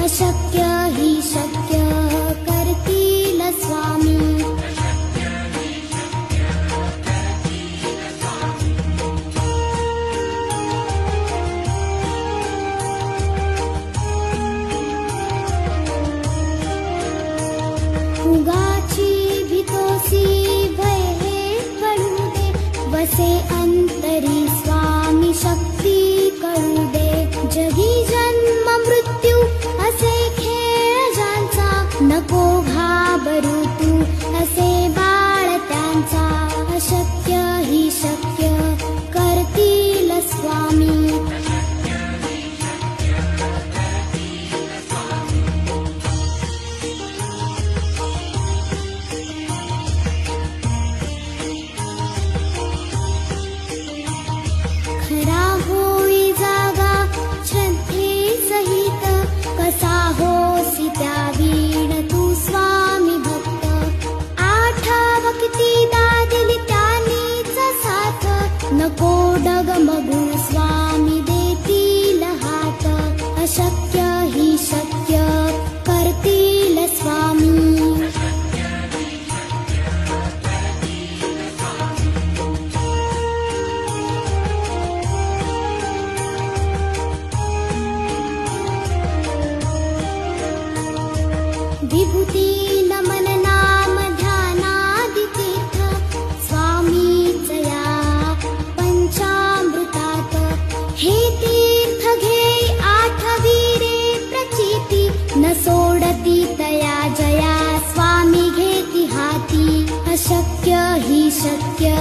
अशक्य हि शक्य करतील स्वामी. उगाची भीतोसी भय हे कळू दे, वसे अंतरी स्वामी शक्ती कळू दे. जगी जन्म मृत्यू असे खेळ ज्यांचा, नको घाबरू तू असे बाळ त्यांचा. अशक्य हि शक्य करतील स्वामी. खरा होई जागा श्रद्धे सहित, कसा होसी त्या वीण तू स्वामी भक्त. आठव किती दादिली त्यानीच साथ, नको डगमगू स्वामी देतील हात. अशक्य हि शक्य करतील स्वामी. विभूती नमन नाम ध्यानादि तीर्थ, स्वामीच या पंचामृतात. हे तीर्थ घे आठवीरे प्रचिती, न सोडती तया जया स्वामी घेती हाती. अशक्य हि शक्य